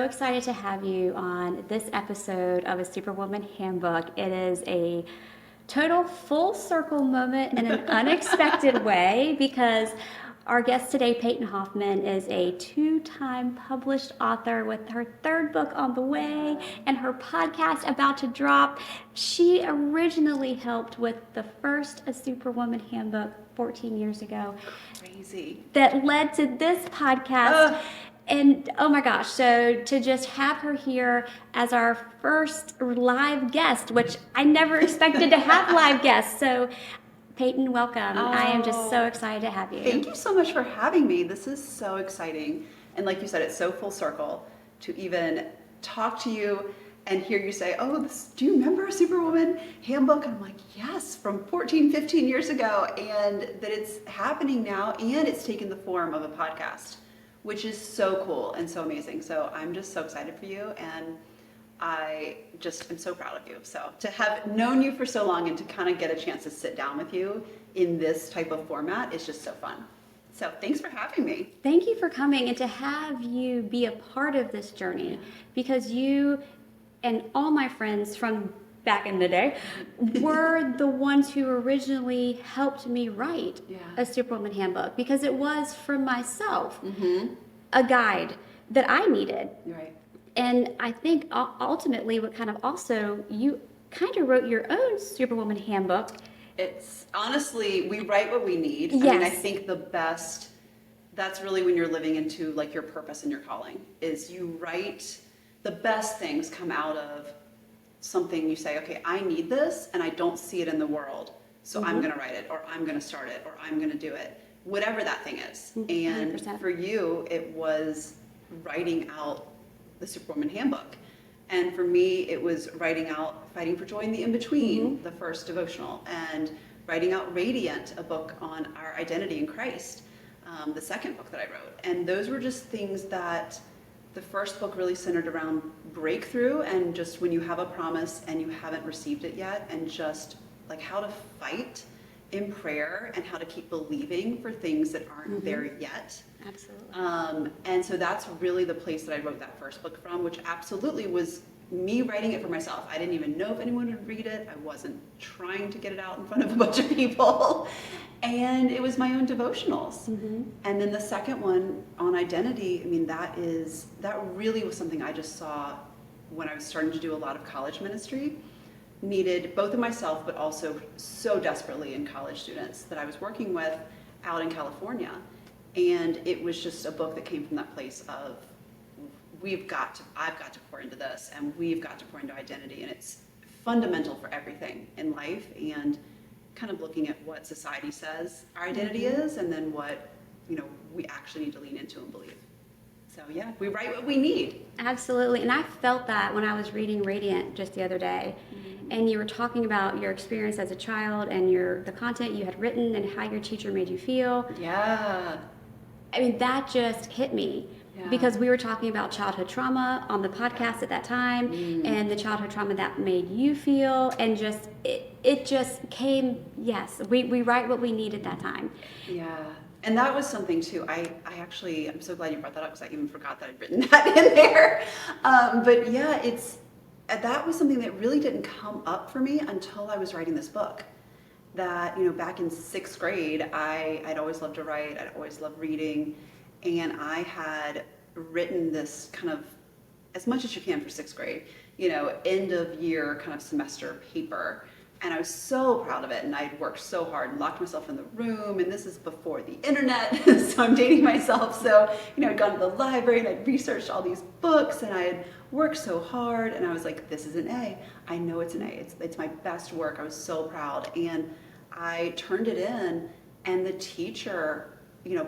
so excited to have you on this episode of a Superwoman Handbook. It is a total full circle moment in an unexpected way because our guest today, Peyton Hoffman, is a two-time published author with her third book on the way and her podcast about to drop. She originally helped with the first A Superwoman Handbook 14 years ago. Crazy. That led to this podcast. And oh my gosh, so to just have her here as our first live guest, which I never expected to have live guests. So Peyton, welcome. I am just so excited to have you. Thank you so much for having me. This is so exciting. And like you said, it's so full circle to even talk to you and hear you say, do you remember Superwoman Handbook? And I'm like, yes, from 14, 15 years ago. And that it's happening now and it's taken the form of a podcast, which is so cool and so amazing. So I'm just so excited for you. And I just am so proud of you. So to have known you for so long and to kind of get a chance to sit down with you in this type of format is just so fun. So thanks for having me. Thank you for coming and to have you be a part of this journey, because you and all my friends from back in the day were the ones who originally helped me write a Superwoman Handbook, because it was for myself a guide that I needed. Right. And I think ultimately what kind of also, you kind of wrote your own Superwoman Handbook. It's honestly, we write what we need. Yes. I mean, I think that's really when you're living into like your purpose and your calling, is you write, the best things come out of something you say, okay, I need this and I don't see it in the world. So I'm going to write it, or I'm going to start it, or I'm going to do it, whatever that thing is. 100%. And for you, it was writing out the Superwoman Handbook. And for me, it was writing out Fighting for Joy in the In-Between, the first devotional, and writing out Radiant, a book on our identity in Christ, the second book that I wrote. And those were just things that the first book really centered around breakthrough and just when you have a promise and you haven't received it yet, and just like how to fight in prayer and how to keep believing for things that aren't there yet. Absolutely. And so that's really the place that I wrote that first book from, which absolutely was me writing it for myself. I didn't even know if anyone would read it. I wasn't trying to get it out in front of a bunch of people. And it was my own devotionals. And then the second one on identity, I mean, that really was something I just saw when I was starting to do a lot of college ministry. Needed both of myself, but also so desperately in college students that I was working with out in California. And it was just a book that came from that place of, I've got to pour into this, and we've got to pour into identity. And it's fundamental for everything in life, and kind of looking at what society says our identity is, and then what, we actually need to lean into and believe. So yeah, we write what we need. Absolutely. And I felt that when I was reading Radiant just the other day. And you were talking about your experience as a child and the content you had written and how your teacher made you feel. Yeah. I mean, that just hit me. Because we were talking about childhood trauma on the podcast at that time, and the childhood trauma that made you feel, and just it just came. Yes, we write what we need at that time. Yeah, and that was something too. I'm so glad you brought that up, because I even forgot that I'd written that in there. But yeah, that was something that really didn't come up for me until I was writing this book. That back in 6th grade, I'd always loved to write. I'd always loved reading. And I had written this kind of, as much as you can for 6th grade, end of year kind of semester paper. And I was so proud of it. And I'd worked so hard and locked myself in the room. And this is before the internet, so I'm dating myself. So, I'd gone to the library and I'd researched all these books, and I had worked so hard. And I was like, this is an A. I know it's an A. It's my best work. I was so proud. And I turned it in, and the teacher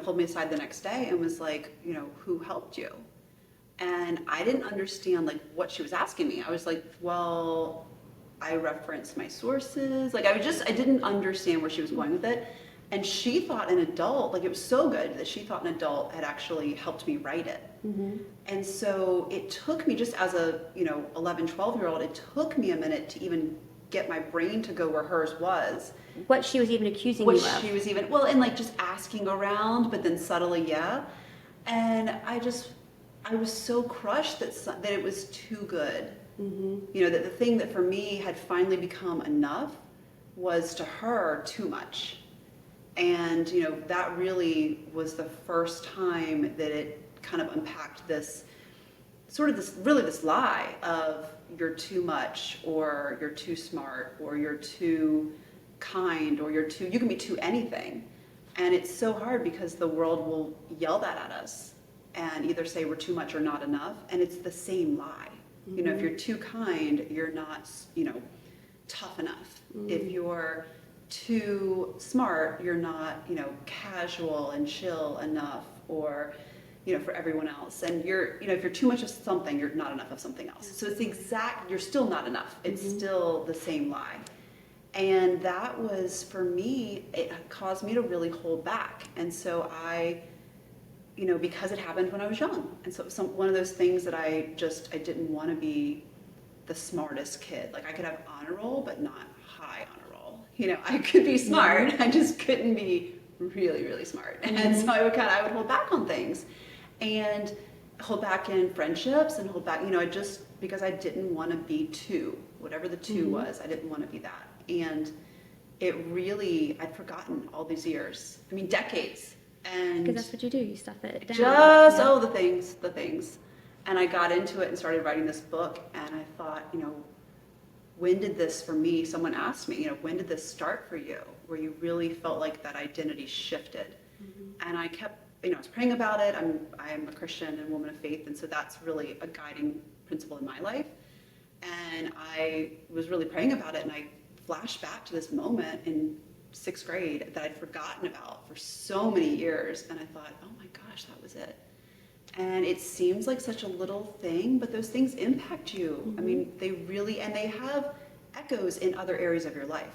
pulled me aside the next day and was like, who helped you? And I didn't understand like what she was asking me. I was like, well, I referenced my sources. Like I didn't understand where she was going with it. And she thought an adult, like it was so good that she thought an adult had actually helped me write it. And so it took me, just as a 11, 12-year-old, it took me a minute to even get my brain to go where hers was. What she was even accusing you of. What she was even, well, and like just asking around, but then subtly, yeah. And I I was so crushed that it was too good. Mm-hmm. You know, that the thing that for me had finally become enough was to her too much. And, you know, that really was the first time that it kind of unpacked this this lie of you're too much, or you're too smart, or you're too kind, or you can be too anything. And it's so hard because the world will yell that at us and either say we're too much or not enough. And it's the same lie. Mm-hmm. You know, if you're too kind, you're not, you know, tough enough. Mm-hmm. If you're too smart, you're not, you know, casual and chill enough, or, you know, for everyone else. And you're, you know, if you're too much of something, you're not enough of something else. So it's you're still not enough. It's mm-hmm. still the same lie. And that was, for me, it caused me to really hold back. And so you know, because it happened when I was young. And so it was one of those things that I didn't want to be the smartest kid. Like, I could have honor roll, but not high honor roll. You know, I could be smart, mm-hmm. I just couldn't be really, really smart. Mm-hmm. And so I would hold back on things, and hold back in friendships, and hold back, you know, because I didn't want to be two, whatever the two mm-hmm. was, I didn't want to be that. And it really, I'd forgotten all these years. I mean, decades. And because that's what you do, you stuff it down. The things. And I got into it and started writing this book, and I thought, you know, when did this, for me, someone asked me, you know, when did this start for you, where you really felt like that identity shifted? Mm-hmm. And I kept, you know, I was praying about it. I'm a Christian and woman of faith, and so that's really a guiding principle in my life. And I was really praying about it, and I flashed back to this moment in 6th grade that I'd forgotten about for so many years, and I thought, oh my gosh, that was it. And it seems like such a little thing, but those things impact you. Mm-hmm. I mean, they really, and they have echoes in other areas of your life.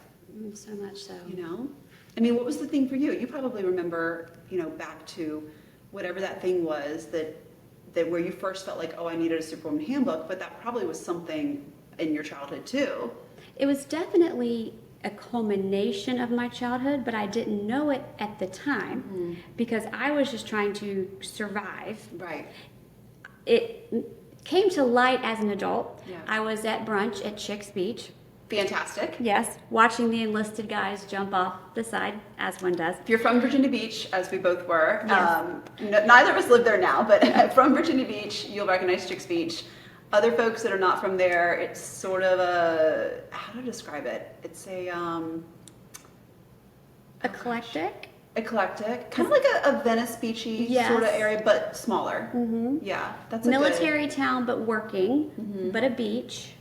So much so. You know? I mean, what was the thing for you? You probably remember, you know, back to whatever that thing was that where you first felt like, oh, I needed a Superwoman Handbook, but that probably was something in your childhood too. It was definitely a culmination of my childhood, but I didn't know it at the time mm-hmm. because I was just trying to survive. Right. It came to light as an adult. Yeah. I was at brunch at Chick's Beach. Fantastic. Yes, watching the enlisted guys jump off the side, as one does. If you're from Virginia Beach, as we both were, yes. Neither of us live there now, but from Virginia Beach, you'll recognize Chick's Beach. Other folks that are not from there, it's sort of how to describe it? It's eclectic, kind of like a Venice Beachy yes. sort of area, but smaller. Mm-hmm. Yeah, that's military town, but working, mm-hmm. but a beach.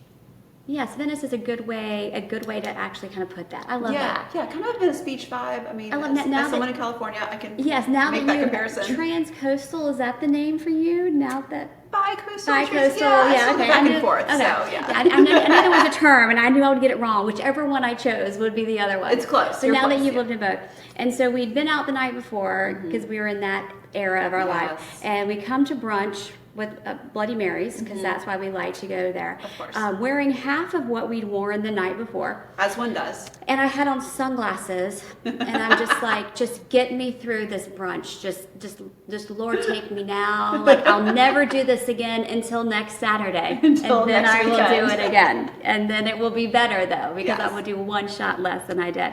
Yes, Venice is a good way to actually kind of put that. I love that. Yeah, kind of a Venice Beach vibe. I mean, I love that. Now as someone in California, I can make that comparison. Trans-coastal, is that the name for you? Now that Bi-coastal, yeah, okay. Back and forth. Okay. So I knew there was a term, and I knew I would get it wrong. Whichever one I chose would be the other one. It's close. So now that you've lived in both, and so we'd been out the night before because we were in that era of our life, and we come to brunch with Bloody Marys, because that's why we like to go there. Of course. Wearing half of what we'd worn the night before. As one does. And I had on sunglasses, and I'm just like, just get me through this brunch. Just Lord, take me now. Like, I'll never do this again until next Saturday. And then I will do it again. And then it will be better, though, because I will do one shot less than I did.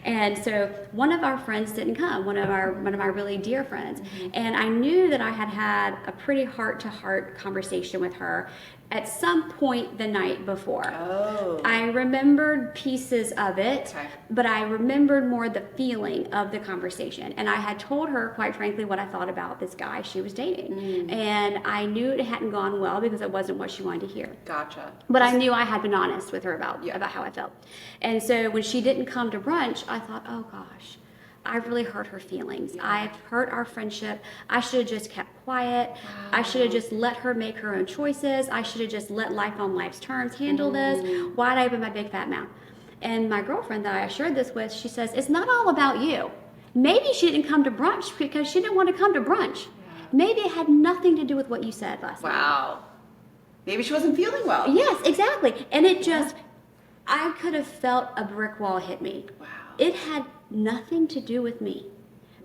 And so one of our friends didn't come, one of our really dear friends. Mm-hmm. And I knew that I had a pretty heart-to-heart conversation with her at some point the night before. Oh. I remembered pieces of it, but I remembered more the feeling of the conversation. And I had told her, quite frankly, what I thought about this guy she was dating. Mm. And I knew it hadn't gone well because it wasn't what she wanted to hear. Gotcha. But I knew I had been honest with her about how I felt. And so when she didn't come to brunch, I thought, oh gosh, I've really hurt her feelings. Yeah. I've hurt our friendship. I should have just kept quiet. Wow. I should have just let her make her own choices. I should have just let life on life's terms handle this. Why'd I open my big fat mouth? And my girlfriend that I shared this with, she says, it's not all about you. Maybe she didn't come to brunch because she didn't want to come to brunch. Yeah. Maybe it had nothing to do with what you said last night. Wow. Maybe she wasn't feeling well. Yes, exactly. And it just, I could have felt a brick wall hit me. Wow. It had nothing to do with me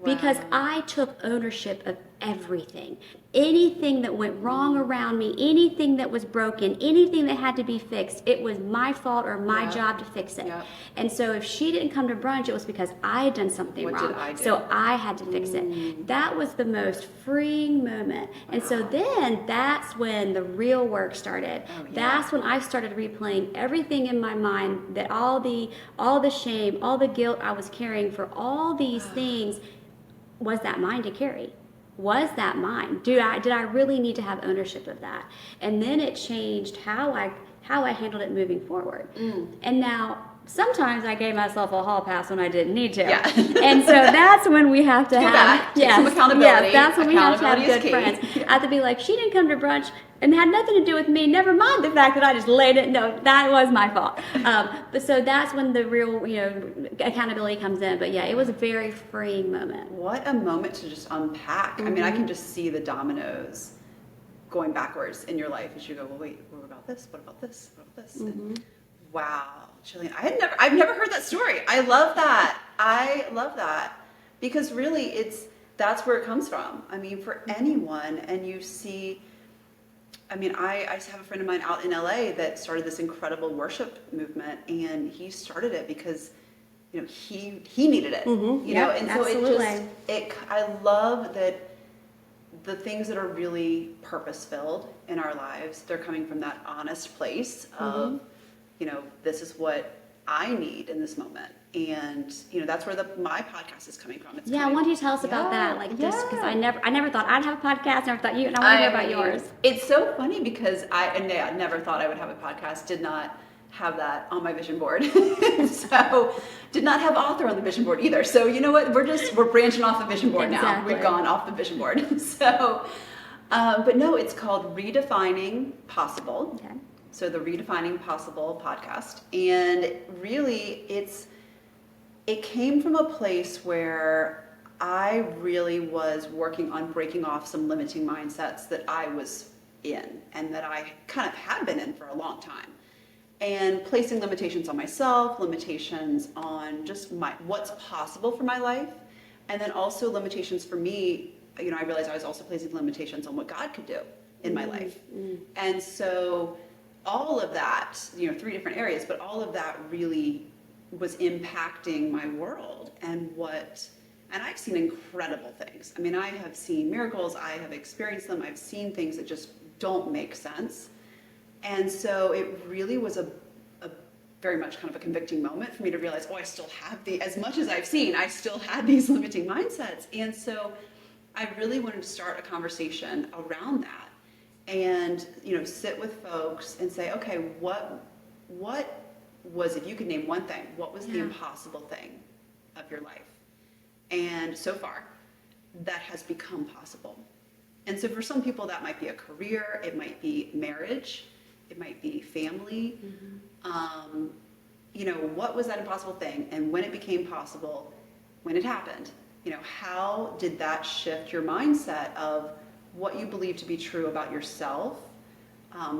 because I took ownership of everything. Anything that went wrong around me, anything that was broken, anything that had to be fixed, it was my fault or my job to fix it. Yep. And so if she didn't come to brunch, it was because I had done something What wrong. did I do? So I had to fix it. That was the most freeing moment. And so then that's when the real work started. Oh, yeah. That's when I started replaying everything in my mind, that all the shame, all the guilt I was carrying for all these things, was that mine to carry? Was that mine? Did I really need to have ownership of that? And then it changed how I handled it moving forward. And now sometimes I gave myself a hall pass when I didn't need to. Yeah. And so that's when we have to Go have back, take some accountability. Yes, that's when we have to have Accountability good is friends. key. I have to be like, she didn't come to brunch and had nothing to do with me. Never mind the fact that I just laid it. No, that was my fault. But so that's when the real, accountability comes in. But yeah, it was a very freeing moment. What a moment to just unpack. I mean, I can just see the dominoes going backwards in your life as you go, well, wait, what about this? What about this? What about this? And wow, Gillian, I've never heard that story. I love that. I love that because really that's where it comes from. I mean, for anyone, and you see, I mean, I have a friend of mine out in LA that started this incredible worship movement, and he started it because, he needed it, and so absolutely. I love that the things that are really purpose-filled in our lives, they're coming from that honest place of, this is what I need in this moment. And, that's where my podcast is coming from. Why don't you tell us about that? Just because I never thought I'd have a podcast, never thought you, and I want to hear about yours. It's so funny because I never thought I would have a podcast, did not have that on my vision board. So did not have author on the vision board either. So you know what, we're branching off the vision board now. We've gone off the vision board. So, but no, it's called Redefining Possible. Okay. So the Redefining Possible podcast. And really it came from a place where I really was working on breaking off some limiting mindsets that I was in and that I kind of had been in for a long time. And placing limitations on myself, limitations on just what's possible for my life, and then also limitations for me. I realized I was also placing limitations on what God could do in my life. And so all of that, 3 different areas, but all of that really was impacting my world and I've seen incredible things. I mean, I have seen miracles, I have experienced them, I've seen things that just don't make sense. And so it really was a very much kind of a convicting moment for me to realize, I still have as much as I've seen, I still had these limiting mindsets. And so I really wanted to start a conversation around that and, sit with folks and say, okay, what was, if you could name one thing, what was the impossible thing of your life? And so far, that has become possible. And so for some people, that might be a career, it might be marriage, it might be family. What was that impossible thing? And when it became possible, when it happened, how did that shift your mindset of what you believe to be true about yourself,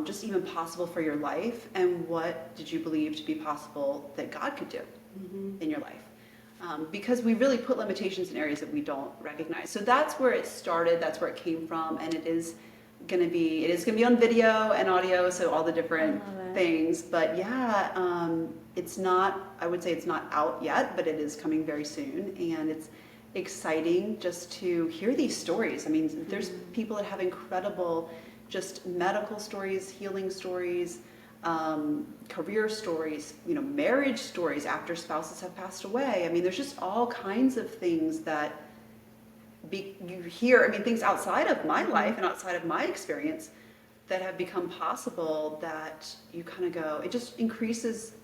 just even possible for your life, and what did you believe to be possible that God could do in your life? Because we really put limitations in areas that we don't recognize. So that's where it started, that's where it came from, and it is going to be on video and audio, so all the different things. But it's not, I would say it's not out yet, but it is coming very soon, and it's exciting just to hear these stories. I mean, there's people that have incredible just medical stories, healing stories, career stories, marriage stories after spouses have passed away. I mean, there's just all kinds of things that you hear. I mean, things outside of my life and outside of my experience that have become possible that you kind of go, it just increases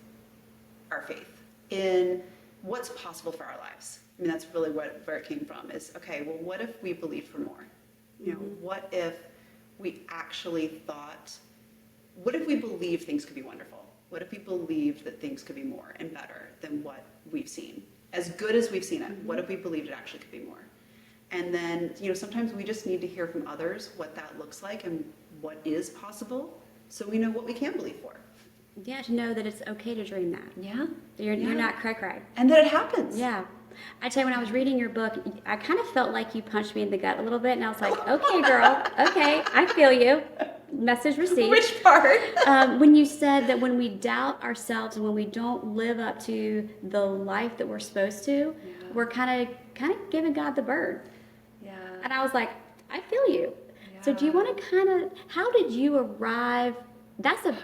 our faith in what's possible for our lives. I mean, that's really where it came from is, okay, well, what if we believed for more? What if we actually thought, what if we believed things could be wonderful? What if we believed that things could be more and better than what we've seen? As good as we've seen it, what if we believed it actually could be more? And then, sometimes we just need to hear from others what that looks like and what is possible so we know what we can believe for. Yeah, to know that it's okay to dream that. Yeah. You're not cray-cray. And that it happens. Yeah. I tell you, when I was reading your book, I kind of felt like you punched me in the gut a little bit, and I was like, okay, girl, okay, I feel you. Message received. Which part? When you said that when we doubt ourselves and when we don't live up to the life that we're supposed to, we're kind of giving God the bird. Yeah. And I was like, I feel you. So do you want to kind of, how did you arrive? That's a,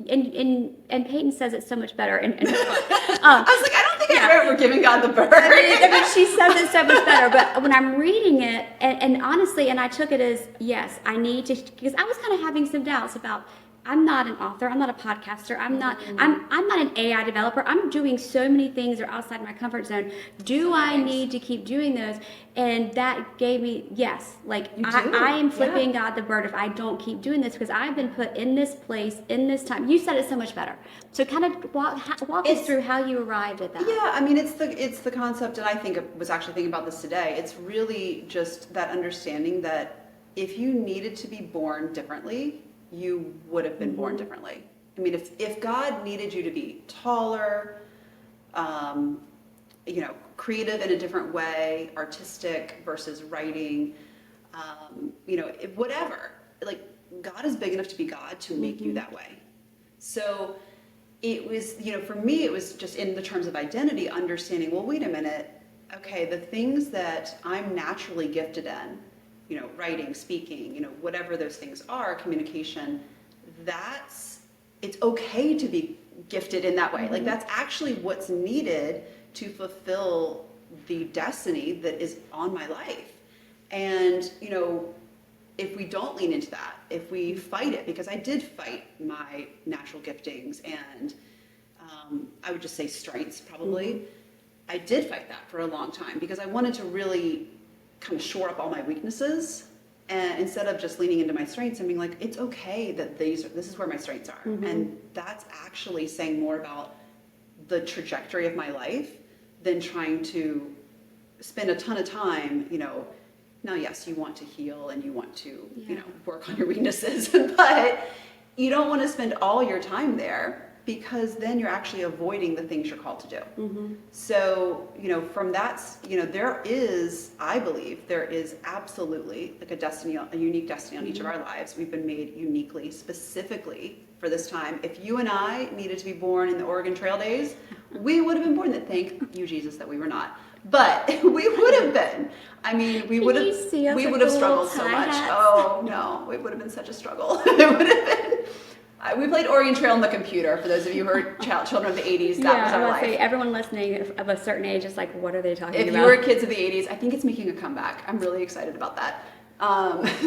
and Peyton says it so much better in her book. I was like, I don't think I wrote "We're giving God the bird." I mean, she says it so much better. But when I'm reading it, and honestly, and I took it as, yes, I need to, because I was kind of having some doubts about, I'm not an author, I'm not a podcaster, I'm not an AI developer. I'm doing so many things that are outside my comfort zone. Do I need to keep doing those? And that gave me, yes, like I am flipping God the bird if I don't keep doing this, because I've been put in this place, in this time. You said it so much better. So kind of walk us through how you arrived at that. Yeah, I mean, it's the concept, and I was actually thinking about this today. It's really just that understanding that if you needed to be born differently, you would have been born differently. I mean, if God needed you to be taller, creative in a different way, artistic versus writing, whatever, like, God is big enough to be God to make you that way. So it was, for me, it was just in the terms of identity, understanding, well, wait a minute, okay, the things that I'm naturally gifted in, writing, speaking, whatever those things are, communication, it's okay to be gifted in that way. Like, that's actually what's needed to fulfill the destiny that is on my life. And, if we don't lean into that, if we fight it, because I did fight my natural giftings and I would just say strengths probably. I did fight that for a long time because I wanted to really kind of shore up all my weaknesses, and instead of just leaning into my strengths and being like, it's okay that this is where my strengths are. And that's actually saying more about the trajectory of my life than trying to spend a ton of time, now, yes, you want to heal and you want to, work on your weaknesses, but you don't want to spend all your time there, because then you're actually avoiding the things you're called to do. So, from that, I believe there is absolutely like a unique destiny on each of our lives. We've been made uniquely, specifically for this time. If you and I needed to be born in the Oregon Trail days, we would have been born. Thank you, Jesus, that we were not. But we would have been. I mean, we would have struggled so much. Oh no, it would have been such a struggle. It would have been. We played Oregon Trail on the computer. For those of you who are children of the 80s, that was our life. Say, everyone listening of a certain age is like, what are they talking about? If you were kids of the 80s, I think it's making a comeback. I'm really excited about that.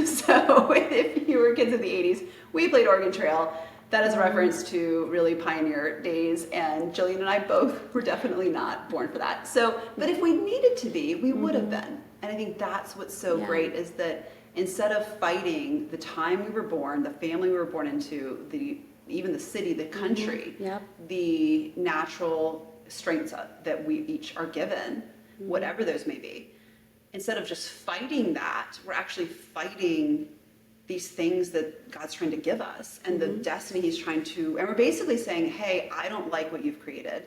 So if you were kids of the 80s, we played Oregon Trail. That is a reference to really pioneer days, and Gillian and I both were definitely not born for that. So, but if we needed to be, we would have been. And I think that's what's so great, is that instead of fighting the time we were born, the family we were born into, even the city, the country, the natural strengths that we each are given, whatever those may be, instead of just fighting that, we're actually fighting these things that God's trying to give us and the destiny he's trying to, and we're basically saying, hey, I don't like what you've created,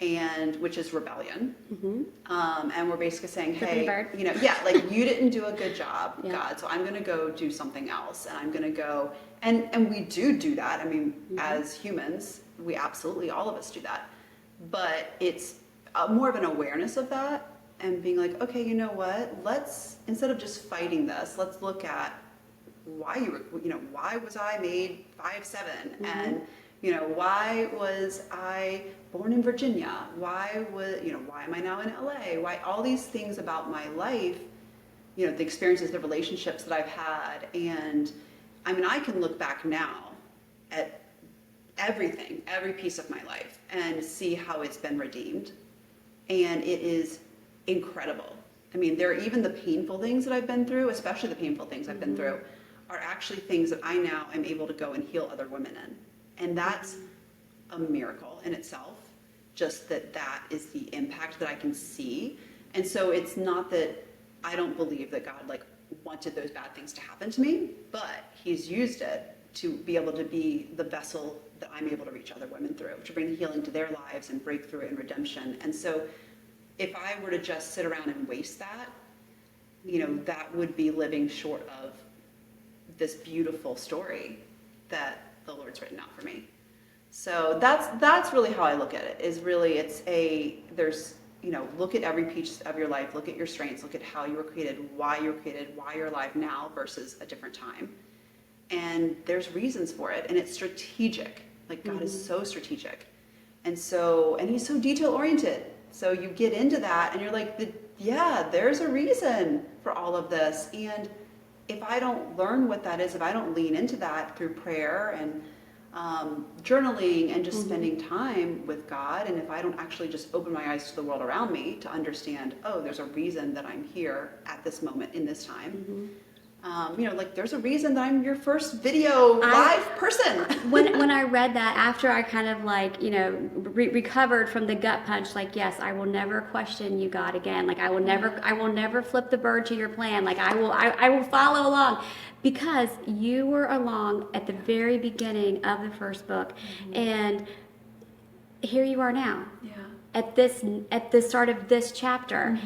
and which is rebellion. And we're basically saying, hey, like, you didn't do a good job, God, so I'm going to go do something else, and I'm going to go, and we do that. I mean, as humans, we absolutely, all of us do that, but it's more of an awareness of that and being like, okay, you know what, instead of just fighting this, let's look at why why was I made 5'7", and why was I born in Virginia? Why am I now in LA? Why all these things about my life, the experiences, the relationships that I've had. And I mean, I can look back now at everything, every piece of my life, and see how it's been redeemed. And it is incredible. I mean, there are even the painful things that I've been through, especially the painful things I've been through, are actually things that I now am able to go and heal other women in. And that's a miracle in itself, just that is the impact that I can see. And so it's not that I don't believe that God wanted those bad things to happen to me, but he's used it to be able to be the vessel that I'm able to reach other women through, to bring healing to their lives and breakthrough and redemption. And so if I were to just sit around and waste that, you know, that would be living short of this beautiful story that the Lord's written out for me. So that's really how I look at it, is really there's, you know, look at every piece of your life, look at your strengths, look at how you were created, why you're alive now versus a different time. And there's reasons for it, and it's strategic. Like, God is so strategic. And he's so detail oriented. So you get into that and you're like, there's a reason for all of this. And if I don't learn what that is, if I don't lean into that through prayer and journaling and just spending time with God, and if I don't actually just open my eyes to the world around me to understand, oh, there's a reason that I'm here at this moment in this time. You know, like, there's a reason that I'm your first video live person. when I read that, after I kind of, like, you know, recovered from the gut punch, like, yes, I will never question you, God, again. Like, I will never flip the bird to your plan. Like, I will follow along, because you were along at the very beginning of the first book, and here you are now. Yeah. At the start of this chapter,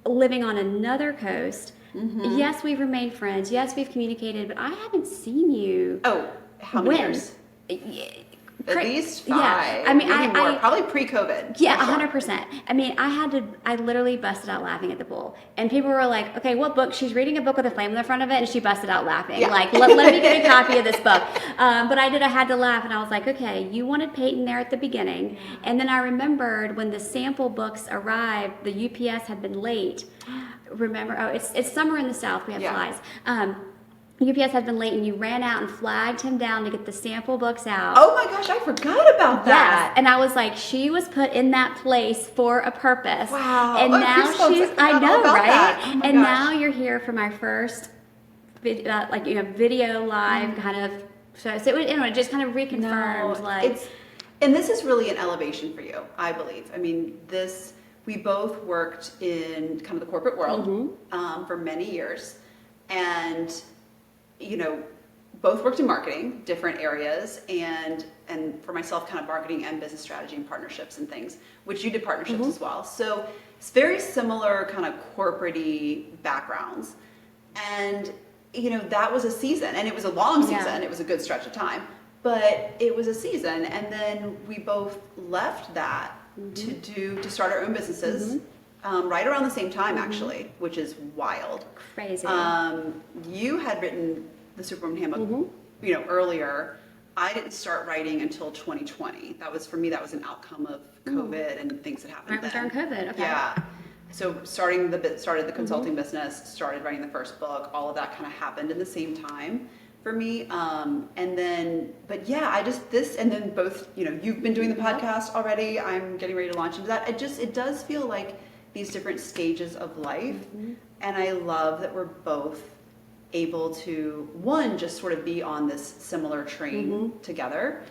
living on another coast. Yes, we've remained friends. Yes, we've communicated, but I haven't seen you. Oh, how many years? At least 5. Yeah, I mean, maybe more. Probably pre-COVID. Yeah, 100%. I mean, I literally busted out laughing at the pool, and people were like, "Okay, what book?" She's reading a book with a flame in the front of it, and she busted out laughing. Yeah. Like, let me get a copy of this book. But I had to laugh, and I was like, "Okay, you wanted Peyton there at the beginning," and then I remembered when the sample books arrived, the UPS had been late. Remember? Oh, it's summer in the South. We have flies. UPS had been late, and you ran out and flagged him down to get the sample books out. Oh my gosh, I forgot about that. Yes, and I was like, she was put in that place for a purpose. Wow. And now I know, right? Oh and now you're here for my first video live kind of show. So it just kind of reconfirmed. And this is really an elevation for you, I believe. I mean, we both worked in kind of the corporate world for many years, and you know, both worked in marketing, different areas, and for myself, kind of marketing and business strategy and partnerships and things, which you did partnerships as well. So it's very similar kind of corporate-y backgrounds. And, you know, that was a season, and it was a long season. Yeah. It was a good stretch of time, but it was a season. And then we both left that to start our own businesses. Right around the same time, actually, which is wild. Crazy. You had written the Superwoman Handbook, you know, earlier. I didn't start writing until 2020. For me, that was an outcome of COVID and things that happened during COVID. Okay. Yeah. So started the consulting business, started writing the first book. All of that kind of happened in the same time for me. And then both, you know, you've been doing the podcast already. I'm getting ready to launch into that. It does feel like these different stages of life. And I love that we're both able to, one, just sort of be on this similar train together,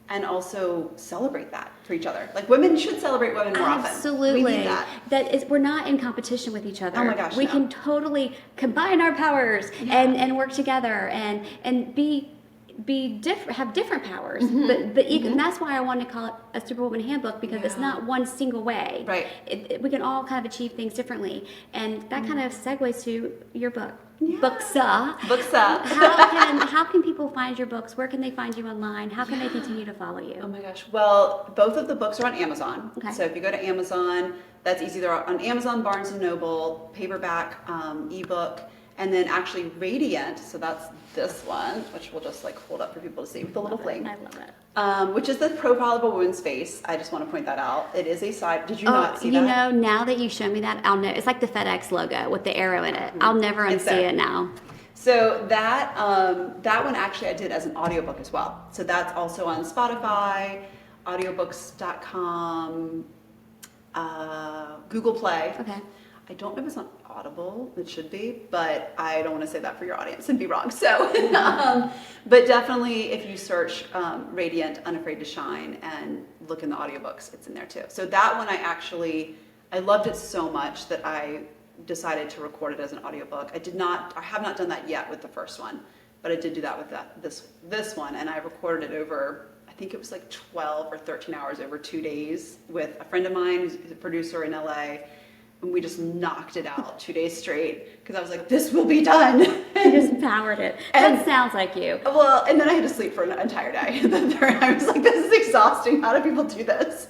and also celebrate that for each other. Like, women should celebrate women more often. Absolutely. We need that. We're not in competition with each other. Oh my gosh, we can totally combine our powers and work together and have different powers, but equal. And that's why I wanted to call it a Superwoman Handbook, because it's not one single way. Right. We can all kind of achieve things differently, and that kind of segues to your book. Yeah. Booksa. How can people find your books? Where can they find you online? How can they continue to follow you? Oh my gosh. Well, both of the books are on Amazon. Okay. So if you go to Amazon, that's easy. They're on Amazon, Barnes & Noble, paperback, ebook, and then actually Radiant. So that's this one, which we'll just like hold up for people to see with the little flame. I love it. Which is the profile of a woman's face. I just want to point that out. It is a side. Did you not see that? You know, now that you show me that, I'll know. It's like the FedEx logo with the arrow in it. I'll never unsee it now. So that one actually I did as an audiobook as well. So that's also on Spotify, audiobooks.com, Google Play. Okay. I don't know if it's on Audible. It should be, but I don't want to say that for your audience and be wrong. So, but definitely if you search Radiant, Unafraid to Shine, and look in the audiobooks, it's in there too. So that one I loved it so much that I decided to record it as an audiobook. I have not done that yet with the first one, but I did do that with this one, and I recorded it over, I think it was like 12 or 13 hours over 2 days with a friend of mine who's a producer in LA. And we just knocked it out 2 days straight because I was like, this will be done. You just powered it. That sounds like you. Well, and then I had to sleep for an entire day. I was like, this is exhausting. How do people do this?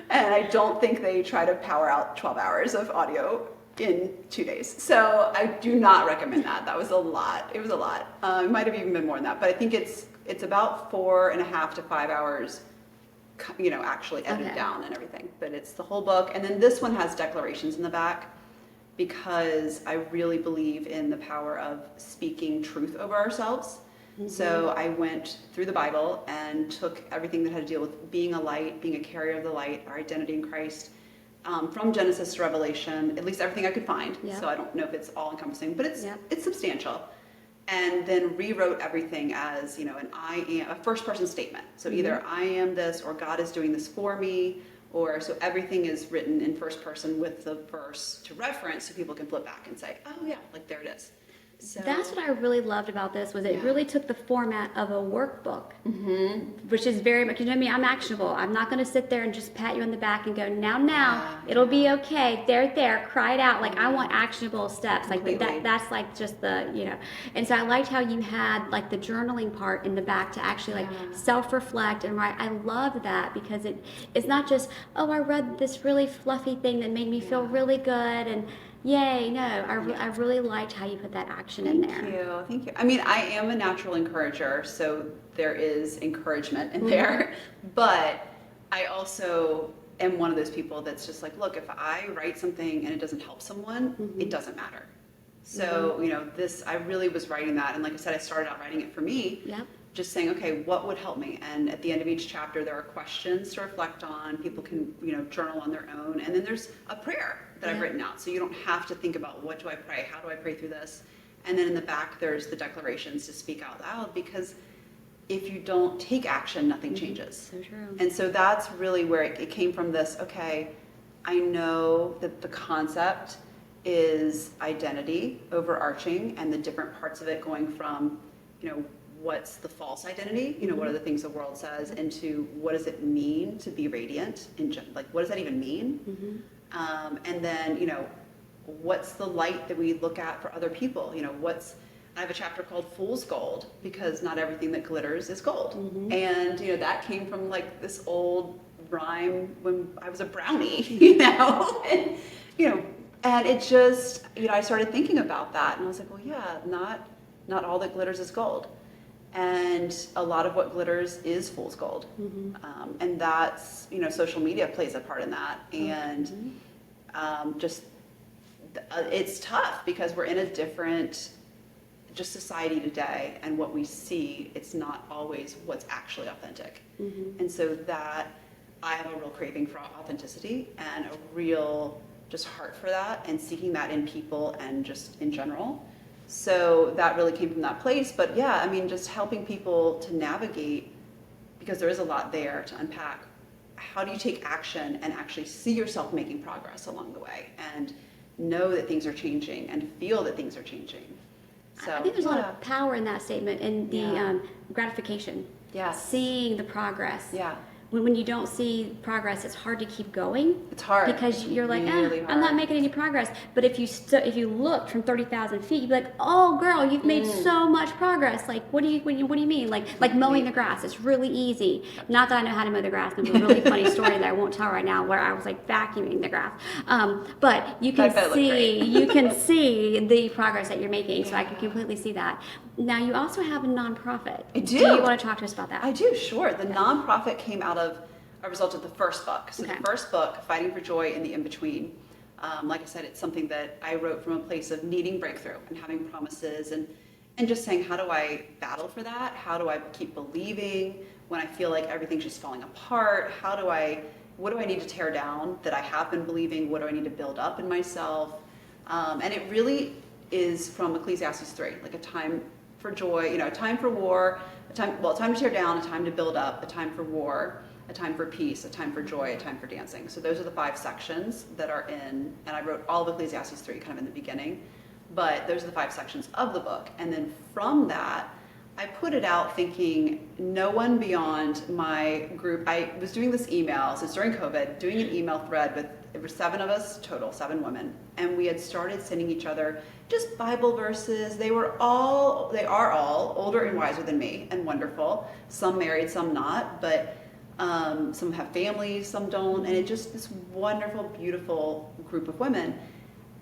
And I don't think they try to power out 12 hours of audio in 2 days. So I do not recommend that. That was a lot. It was a lot. It might have even been more than that, but I think it's about 4.5 to 5 hours, actually edited down and everything. But it's the whole book. And then this one has declarations in the back because I really believe in the power of speaking truth over ourselves. Mm-hmm. So I went through the Bible and took everything that had to deal with being a light, being a carrier of the light, our identity in Christ, from Genesis to Revelation, at least everything I could find. Yeah. So I don't know if it's all encompassing, but it's substantial. And then rewrote everything as, a first person statement. So either I am this, or God is doing this for me, so everything is written in first person with the verse to reference so people can flip back and say, oh yeah, like there it is. So that's what I really loved about this, was it really took the format of a workbook, which is very much, I'm actionable. I'm not going to sit there and just pat you on the back and go, now, it'll be okay. There, cry it out. Like, I want actionable steps. Like that's like just the, And so I liked how you had like the journaling part in the back to actually self-reflect and write. I loved that because it's not just, I read this really fluffy thing that made me feel really good and yay, no, I really liked how you put that action in there. Thank you. I mean, I am a natural encourager, so there is encouragement in there, but I also am one of those people that's just like, look, if I write something and it doesn't help someone, it doesn't matter. So, I really was writing that, and like I said, I started out writing it for me. Yep. Just saying, okay, what would help me? And at the end of each chapter, there are questions to reflect on. People can, journal on their own. And then there's a prayer that I've written out. So you don't have to think about, what do I pray? How do I pray through this? And then in the back, there's the declarations to speak out loud, because if you don't take action, nothing changes. So true. And so that's really where it came from, this, okay, I know that the concept is identity overarching, and the different parts of it going from, what's the false identity, what are the things the world says, into what does it mean to be radiant, like what does that even mean? And then, what's the light that we look at for other people? I have a chapter called Fool's Gold, because not everything that glitters is gold. And, that came from like this old rhyme when I was a brownie, and, and it just, I started thinking about that, and I was like, well, yeah, not all that glitters is gold. And a lot of what glitters is fool's gold. And that's, social media plays a part in that. And it's tough because we're in a different society today, and what we see, it's not always what's actually authentic. And so that I have a real craving for authenticity and a real just heart for that, and seeking that in people and just in general. So that really came from that place. But yeah, just helping people to navigate, because there is a lot there to unpack. How do you take action and actually see yourself making progress along the way, and know that things are changing and feel that things are changing? So I think there's a lot of power in that statement, and the gratification. Yeah. Seeing the progress. Yeah. When you don't see progress, it's hard to keep going. It's hard. Because you're like, really I'm not making any progress. But if you looked from 30,000 feet, you'd be like, oh, girl, you've made so much progress. Like, what do you mean? Like mowing the grass. It's really easy. Not that I know how to mow the grass. There's a really funny story that I won't tell right now, where I was like vacuuming the grass. But you can see the progress that you're making. So I can completely see that. Now, you also have a nonprofit. I do. Do you want to talk to us about that? I do, sure. The nonprofit came out of a result of the first book. So the first book, Fighting for Joy in the In-Between, like I said, it's something that I wrote from a place of needing breakthrough and having promises, and just saying, how do I battle for that? How do I keep believing when I feel like everything's just falling apart? What do I need to tear down that I have been believing? What do I need to build up in myself? And it really is from Ecclesiastes 3, like a time for joy, a time for war, a time to tear down, a time to build up, a time for war, a time for peace, a time for joy, a time for dancing. So those are the 5 sections that are in, and I wrote all of Ecclesiastes 3 kind of in the beginning, but those are the 5 sections of the book. And then from that, I put it out thinking no one beyond my group. I was doing this email, so it's during COVID, doing an email thread with, there were 7 of us total, 7 women, and we had started sending each other just Bible verses. They are all older and wiser than me and wonderful. Some married, some not, but some have families, some don't, and it just this wonderful, beautiful group of women.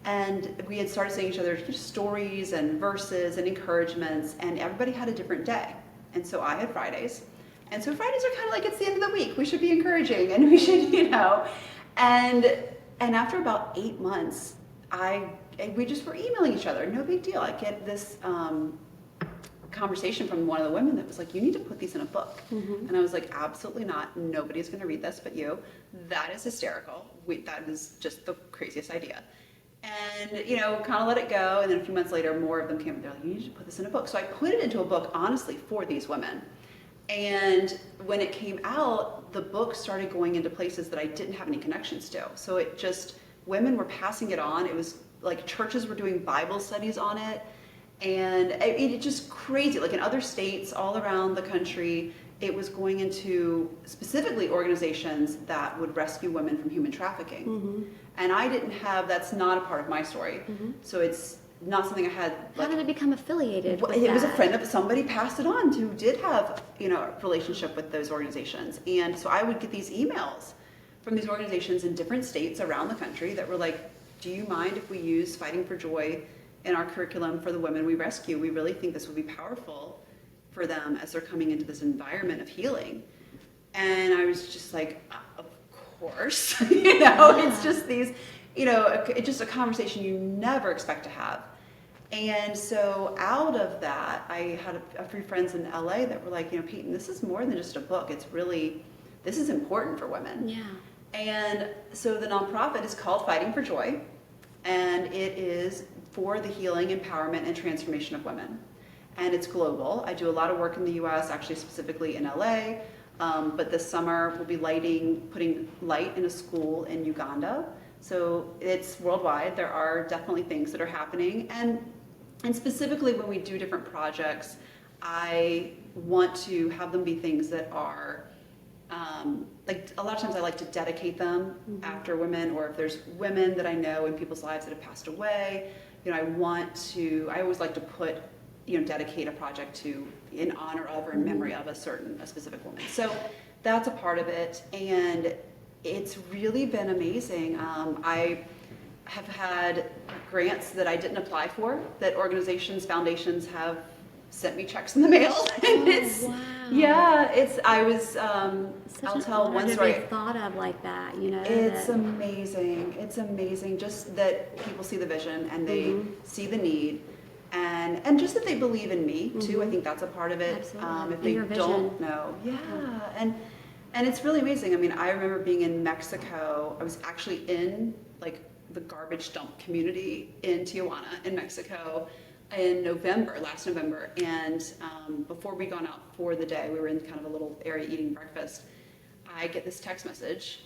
And we had started saying each other stories and verses and encouragements, and everybody had a different day. And so I had Fridays. And so Fridays are kind of like, it's the end of the week. We should be encouraging, and we should, And after about 8 months, we just were emailing each other. No big deal. I get this conversation from one of the women that was like, you need to put these in a book. And I was like, absolutely not. Nobody's going to read this but you. That is hysterical. That is just the craziest idea. And, kind of let it go. And then a few months later, more of them came and they're like, you need to put this in a book. So I put it into a book, honestly, for these women. And when it came out, the book started going into places that I didn't have any connections to. So it just, women were passing it on. It was like churches were doing Bible studies on it. And it just crazy. Like in other states all around the country, it was going into specifically organizations that would rescue women from human trafficking. And I didn't have, that's not a part of my story. So it's not something I had. How did it become affiliated with It was a that? friend of somebody passed it on who did have, a relationship with those organizations. And so I would get these emails from these organizations in different states around the country that were like, do you mind if we use Fighting for Joy in our curriculum for the women we rescue? We really think this would be powerful for them as they're coming into this environment of healing. And I was just like, of course, it's just these, it's just a conversation you never expect to have. And so out of that, I had a few friends in LA that were like, Peyton, this is more than just a book. It's really, this is important for women. Yeah. And so the nonprofit is called Fighting for Joy, and it is for the healing, empowerment, and transformation of women. And it's global. I do a lot of work in the US, actually specifically in LA, but this summer we'll be putting light in a school in Uganda. So it's worldwide. There are definitely things that are happening. And specifically when we do different projects, I want to have them be things that are, like a lot of times I like to dedicate them after women, or if there's women that I know in people's lives that have passed away, I always like to dedicate a project to, in honor of or in memory of a specific woman. So that's a part of it, and it's really been amazing. I have had grants that I didn't apply for, that organizations, foundations have sent me checks in the mail. And wow. I'll tell one story. To be thought of like that, It's amazing. It's amazing just that people see the vision and they see the need. And just that they believe in me too. I think that's a part of it. Absolutely. If they Your vision. don't know, and it's really amazing. I mean, I remember being in Mexico. I was actually in like the garbage dump community in Tijuana in Mexico in last November, and before we'd gone out for the day, we were in kind of a little area eating breakfast. I get this text message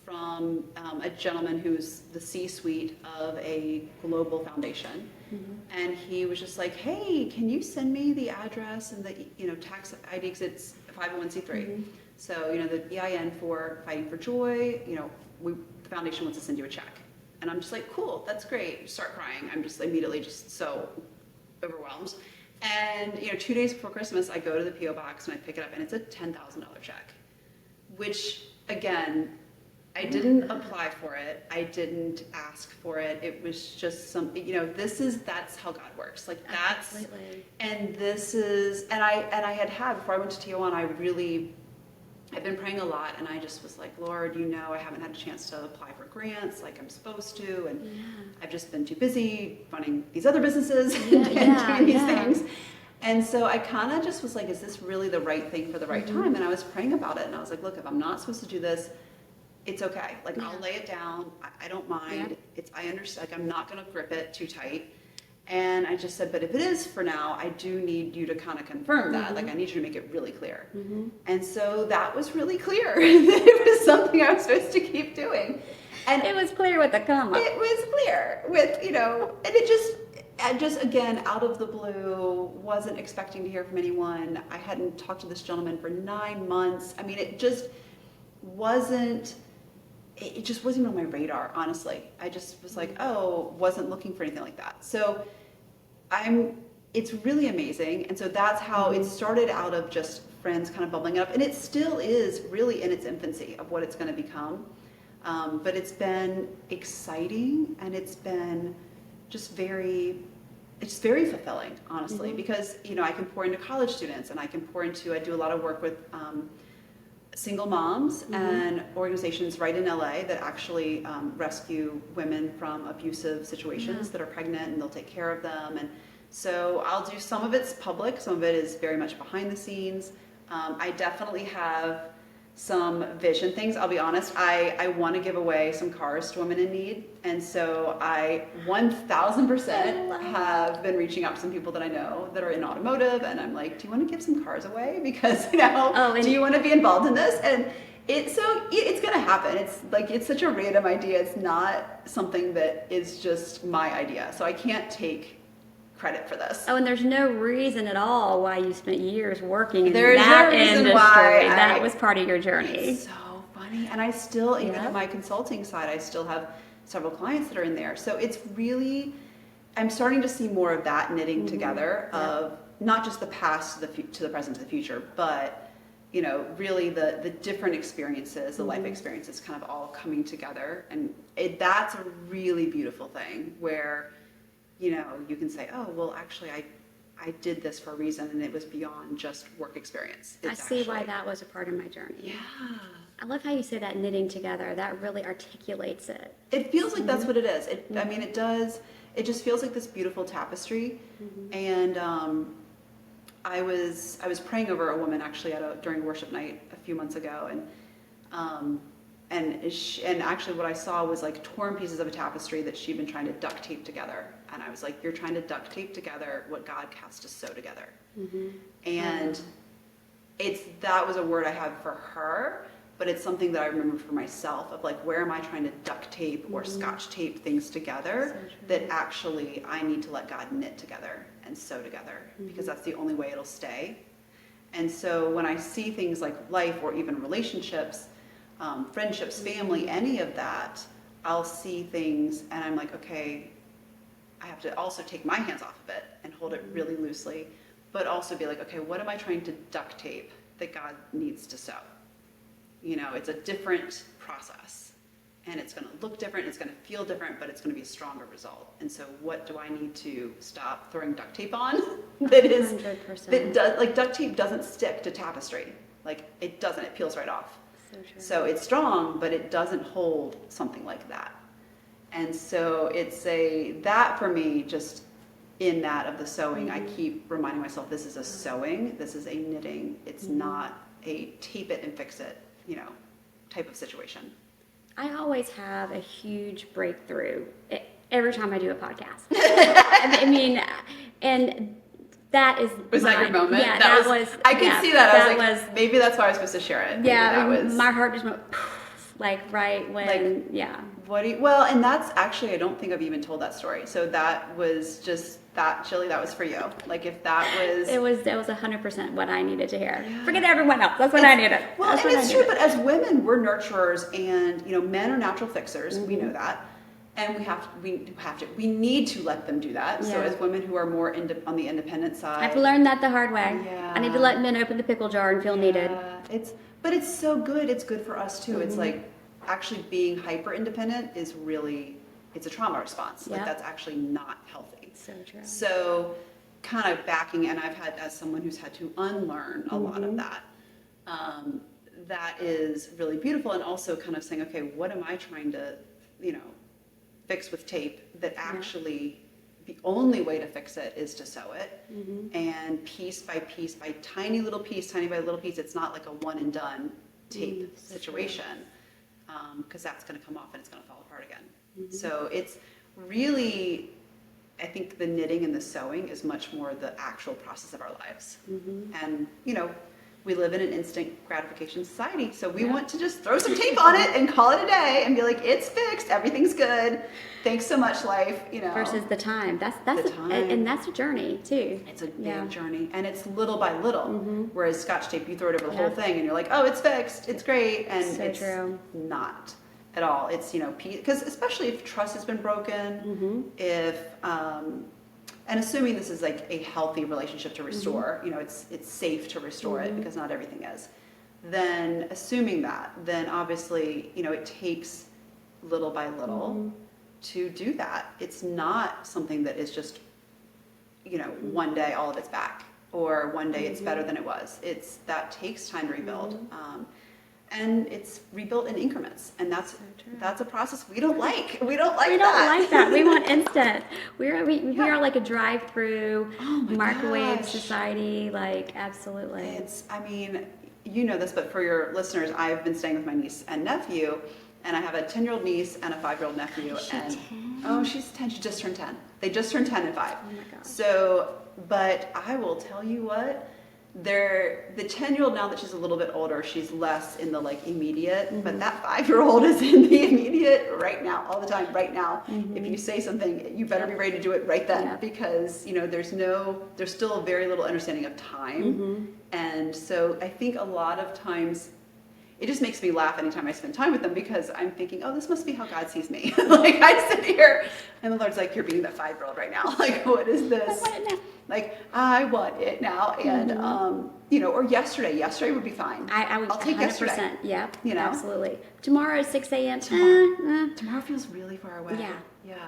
from a gentleman who's the C-suite of a global foundation. And he was just like, hey, can you send me the address and the tax ID, because it's 501c3. So the EIN for Fighting for Joy, the foundation wants to send you a check. And I'm just like, cool, that's great. Start crying. I'm just immediately just so overwhelmed. And 2 days before Christmas, I go to the PO box and I pick it up, and it's a $10,000 check, which again, I didn't apply for it. I didn't ask for it. It was just something, that's how God works. Like that's, Absolutely. and this is, and I had before I went to Tijuana, I've been praying a lot, and I just was like, Lord, I haven't had a chance to apply for grants like I'm supposed to, and I've just been too busy running these other businesses and doing these things. And so I kind of just was like, is this really the right thing for the right time? And I was praying about it, and I was like, look, if I'm not supposed to do this, it's okay. Like I'll lay it down. I don't mind. I understand. Like I'm not going to grip it too tight. And I just said, but if it is for now, I do need you to kind of confirm that. Like I need you to make it really clear. And so that was really clear. It was something I was supposed to keep doing. And it was clear with the comma. It was clear with, and it just, And just again, out of the blue, wasn't expecting to hear from anyone. I hadn't talked to this gentleman for 9 months. I mean, it just wasn't even on my radar, honestly. I just was like, oh, wasn't looking for anything like that. So it's really amazing. And so that's how it started, out of just friends kind of bubbling up. And it still is really in its infancy of what it's going to become. But it's been exciting, and it's been just it's very fulfilling, honestly, because, I can pour into college students, and I do a lot of work with single moms and organizations right in LA that actually rescue women from abusive situations that are pregnant, and they'll take care of them. And so I'll do, some of it's public, some of it is very much behind the scenes. I definitely have some vision things. I'll be honest, I want to give away some cars to women in need. And so I 1000% have been reaching out to some people that I know that are in automotive, and I'm like, do you want to give some cars away? Because, do you want to be involved in this? And it's going to happen. It's such a random idea. It's not something that is just my idea. So I can't take credit for this. Oh, and there's no reason at all why you spent years working in There's that no reason industry. why that was part of your journey. It's so funny. And I still, even in my consulting side, I still have several clients that are in there. So it's really, I'm starting to see more of that knitting together of not just the past to the present to the future, but really the different experiences, the life experiences kind of all coming together. And that's a really beautiful thing where you can say, oh, well, actually, I did this for a reason, and it was beyond just work experience. I see why that was a part of my journey. Yeah. I love how you say that, knitting together. That really articulates it. It feels like that's what it is. I mean, it does. It just feels like this beautiful tapestry. And I was praying over a woman actually during worship night a few months ago, and actually what I saw was like torn pieces of a tapestry that she'd been trying to duct tape together. And I was like, you're trying to duct tape together what God has to sew together. And that was a word I have for her, but it's something that I remember for myself of like, where am I trying to duct tape or scotch tape things together that actually I need to let God knit together and sew together, because that's the only way it'll stay. And so when I see things like life or even relationships, friendships, family, any of that, I'll see things and I'm like, okay, I have to also take my hands off of it and hold it really loosely, but also be like, okay, what am I trying to duct tape that God needs to sew? It's a different process, and it's going to look different, it's going to feel different, but it's going to be a stronger result. And so what do I need to stop throwing duct tape on that 100%. Like duct tape doesn't stick to tapestry. Like it doesn't, it peels right off. So true. So it's strong, but it doesn't hold something like that. And so that for me, just in that of the sewing, I keep reminding myself, this is a sewing, this is a knitting. It's not a tape it and fix it, type of situation. I always have a huge breakthrough every time I do a podcast. I mean, and that is. Was that your moment? Yeah, that was. I could see that. I was like, maybe that's why I was supposed to share it. Yeah, that was, my heart just went like right when, Well, and that's actually, I don't think I've even told that story. So that was just that, Chili, that was for you. Like if that was. That was 100% what I needed to hear. Yeah. Forget everyone else. That's what I needed. Well, and it's true, but as women, we're nurturers, and men are natural fixers. We know that. And we need to let them do that. Yeah. So as women who are more on the independent side. I've learned that the hard way. Yeah. I need to let men open the pickle jar and feel needed. But it's so good. It's good for us too. It's like actually being hyper independent is really, it's a trauma response. Like that's actually not healthy. So true. So kind of backing, and I've had, as someone who's had to unlearn a lot of that, that is really beautiful. And also kind of saying, okay, what am I trying to, fix with tape that actually the only way to fix it is to sew it. And piece by piece, by tiny by little piece, it's not like a one and done tape situation, because that's going to come off and it's going to fall apart again. So it's really, I think the knitting and the sewing is much more the actual process of our lives. And we live in an instant gratification society. So we want to just throw some tape on it and call it a day and be like, it's fixed, everything's good. Thanks so much, life, you know. Versus the time. That's time. And that's a journey too. It's a big journey, and it's little by little. Whereas Scotch tape, you throw it over the whole thing, and you're like, oh, it's fixed, it's great, and So it's true. not at all. It's, you know, because especially if trust has been broken, if and assuming this is like a healthy relationship to restore, you know, it's safe to restore it, because not everything is. Then assuming that, then obviously, you know, it takes little by little to do that. It's not something that is just, you know, one day all of it's back, or one day it's better than it was. That takes time to rebuild. And it's rebuilt in increments, and that's a process we don't like. We don't like that. We want instant. We are like a drive-through microwave society. Like, absolutely. I mean, you know this, but for your listeners, I've been staying with my niece and nephew, and I have a 10-year-old niece and a 5-year-old nephew. Is she 10? Oh, she's 10. She just turned 10. They just turned 10 and 5. Oh my gosh. So, but I will tell you what. The 10-year-old, now that she's a little bit older, she's less in the like immediate, but that 5-year-old is in the immediate right now, all the time, right now. If you say something, you better be ready to do it right then, because, you know, there's still a very little understanding of time. And so I think a lot of times it just makes me laugh anytime I spend time with them, because I'm thinking, oh, this must be how God sees me. Like, I sit here and the Lord's like, you're being that 5-year-old right now. Like, what is this? I want it now. Like, I want it now. And, you know, or yesterday would be fine. I'll take 100%. yesterday. Yeah, You know? Absolutely. Tomorrow at 6 a.m. Tomorrow feels really far away. Yeah.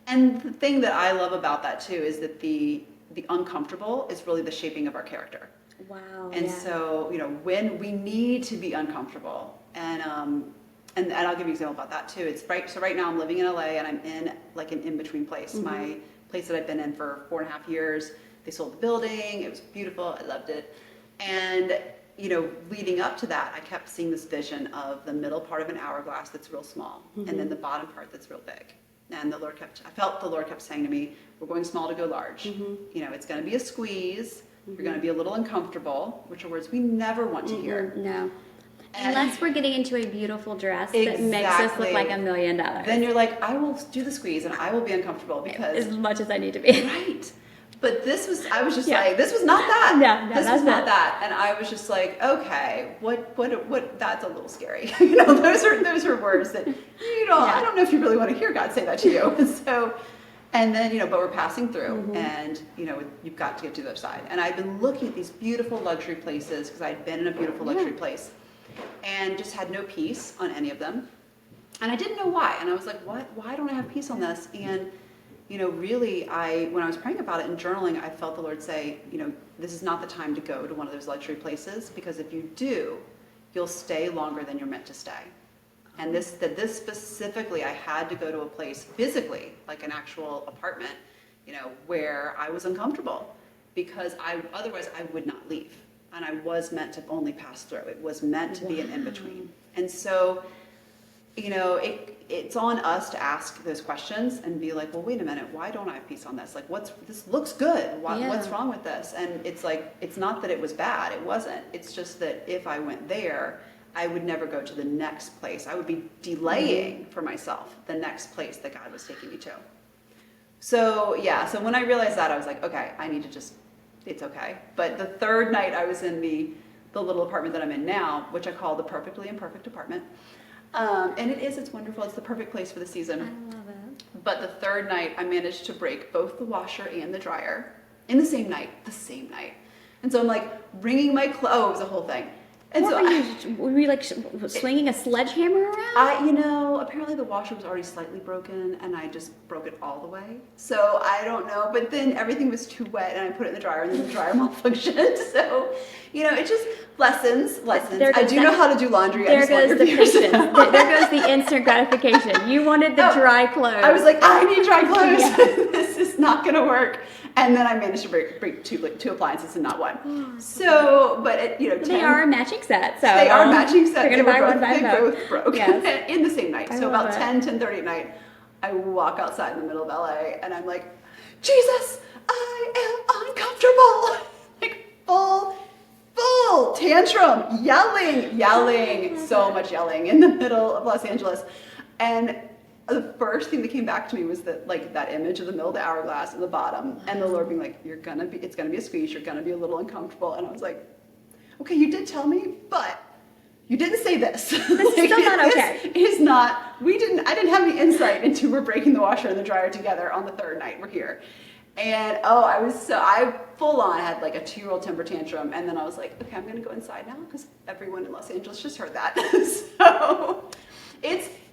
And the thing that I love about that too is that the uncomfortable is really the shaping of our character. Wow. And so, you know, when we need to be uncomfortable, and I'll give you an example about that too. So right now I'm living in LA, and I'm in like an in-between place. My place that I've been in for 4.5 years, they sold the building. It was beautiful. I loved it. And, you know, leading up to that, I kept seeing this vision of the middle part of an hourglass that's real small, and then the bottom part that's real big. And I felt the Lord kept saying to me, we're going small to go large. You know, it's going to be a squeeze. You're going to be a little uncomfortable, which are words we never want to hear. No. Unless we're getting into a beautiful dress that makes us look like $1 million. Then you're like, I will do the squeeze and I will be uncomfortable because... As much as I need to be. Right. But I was just like, this was not that. No, this was not that. And I was just like, okay, what, that's a little scary. You know, those are words that, you know, I don't know if you really want to hear God say that to you. So, and then, you know, but we're passing through and, you know, you've got to get to the other side. And I've been looking at these beautiful luxury places because I'd been in a beautiful luxury place and just had no peace on any of them. And I didn't know why. And I was like, why don't I have peace on this? And, you know, really, when I was praying about it and journaling, I felt the Lord say, you know, this is not the time to go to one of those luxury places, because if you do, you'll stay longer than you're meant to stay. And this specifically, I had to go to a place physically, like an actual apartment, you know, where I was uncomfortable, because otherwise I would not leave. And I was meant to only pass through. It was meant to be an in-between. And so, you know, it's on us to ask those questions and be like, well, wait a minute, why don't I have peace on this? Like, this looks good. What's wrong with this? And it's like, it's not that it was bad. It wasn't. It's just that if I went there, I would never go to the next place. I would be delaying for myself the next place that God was taking me to. So, yeah. So when I realized that, I was like, okay, I need to it's okay. But the third night I was in the little apartment that I'm in now, which I call the perfectly imperfect apartment. And it's wonderful. It's the perfect place for the season. I love it. But the third night, I managed to break both the washer and the dryer in the same night. And so I'm like wringing my clothes. Oh, it was a whole thing. And were you like swinging a sledgehammer around? You know, apparently the washer was already slightly broken, and I just broke it all the way. So I don't know. But then everything was too wet, and I put it in the dryer, and then the dryer malfunctioned. So, you know, it's just lessons. I do know how to do laundry. There goes the patience. There goes the instant gratification. You wanted the dry clothes. I was like, I need dry clothes. This is not going to work. And then I managed to break two appliances and not one. Oh, so, but you know, they are a matching set. So they are a matching set. They're going to buy one, buy both. They both broke in the same night. So about 10:30 at night, I walk outside in the middle of LA, and I'm like, Jesus, I am uncomfortable. Like full full tantrum, yelling, so much yelling in the middle of Los Angeles. And the first thing that came back to me was that, like, that image of the middle of the hourglass at the bottom, and the Lord being like, it's gonna be a squeeze, you're gonna be a little uncomfortable. And I was like, okay, you did tell me, but you didn't say this. This is still not okay. This is not, I didn't have any insight into we're breaking the washer and the dryer together on the third night we're here. And I full on had like a 2-year-old temper tantrum. And then I was like, okay, I'm going to go inside now because everyone in Los Angeles just heard that.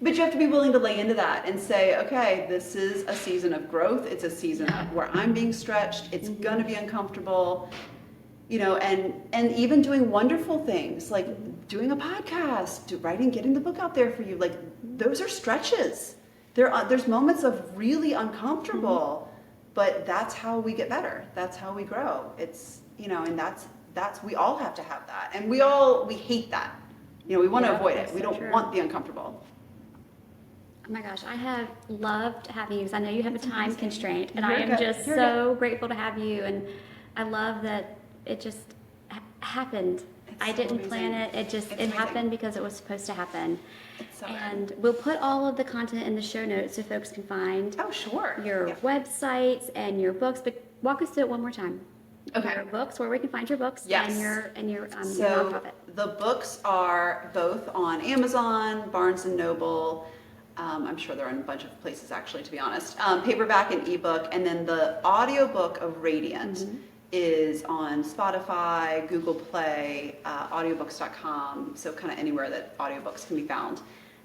But you have to be willing to lay into that and say, okay, this is a season of growth. It's a season where I'm being stretched. It's going to be uncomfortable. You know, and even doing wonderful things like doing a podcast, getting the book out there for you, like those are stretches. There's moments of really uncomfortable, but that's how we get better. That's how we grow. It's, you know, and that's we all have to have that, and we hate that. You know, we want to avoid it. We don't want the uncomfortable. Oh my gosh, I have loved having you because I know you have a time constraint, and I am good. just You're so grateful to have you, and I love that it just happened. I so didn't amazing. plan it. It happened because it was supposed to happen. So And we'll put all of the content in the show notes so folks can find your websites and your books. But walk us through it one more time. Okay. Your books, where we can find your books, Yes. and your So nonprofit. the books are both on Amazon, Barnes and Noble. I'm sure they're in a bunch of places, actually, to be honest. Paperback and ebook, and then the audiobook of Radiant is on Spotify, Google Play, audiobooks.com, so kind of anywhere that audiobooks can be found.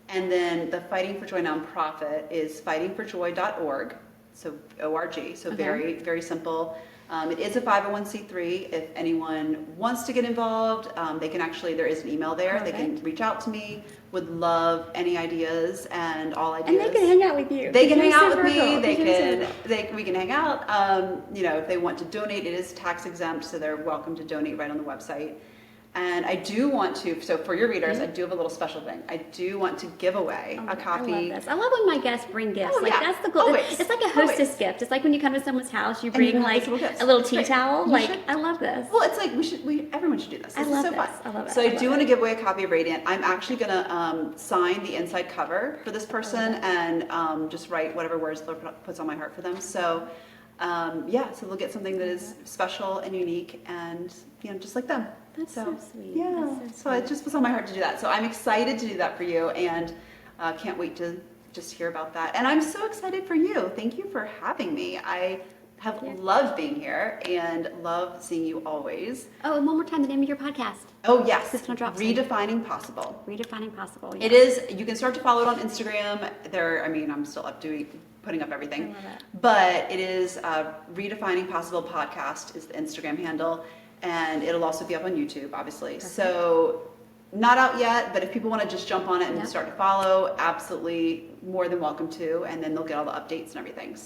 And then the Fighting for Joy nonprofit is fightingforjoy.org, so O-R-G, so very, very simple. It is a 501c3. If anyone wants to get involved, they can there is an email there. Perfect. They can reach out to me. Would love any ideas and all ideas. And they can hang out with you. They can hang out with me. We can hang out. You know, if they want to donate, it is tax exempt, so they're welcome to donate right on the website. And I do want to, so for your readers, I do have a little special thing. I do want to give away a copy. I love this. I love when my guests bring gifts. That's the goal. Always. It's like a hostess gift. It's like when you come to someone's house, you bring like a little tea towel. I love this. Well, it's like everyone should do this. This is so fun. I love it. So I do want to give away a copy of Radiant. I'm actually going to sign the inside cover for this person and just write whatever words the Lord puts on my heart for them. So so they'll get something that is special and unique and, you know, just like them. That's so sweet. Yeah. That's so So it just was on my heart to do that. So I'm excited to do that for you and can't wait to just hear about that. And I'm so excited for you. Thank you for having me. I have loved being here and love seeing you always. Oh, and one more time, the name of your podcast. Oh, yes. Just gonna drop Redefining Possible. Redefining Possible. Yes. It is. You can start to follow it on Instagram. I'm still putting up everything. I love it. But it is Redefining Possible Podcast is the Instagram handle. And it'll also be up on YouTube, obviously. Perfect. So not out yet, but if people want to just jump on it and start to follow, absolutely more than welcome to. And then they'll get all the updates and everything. So.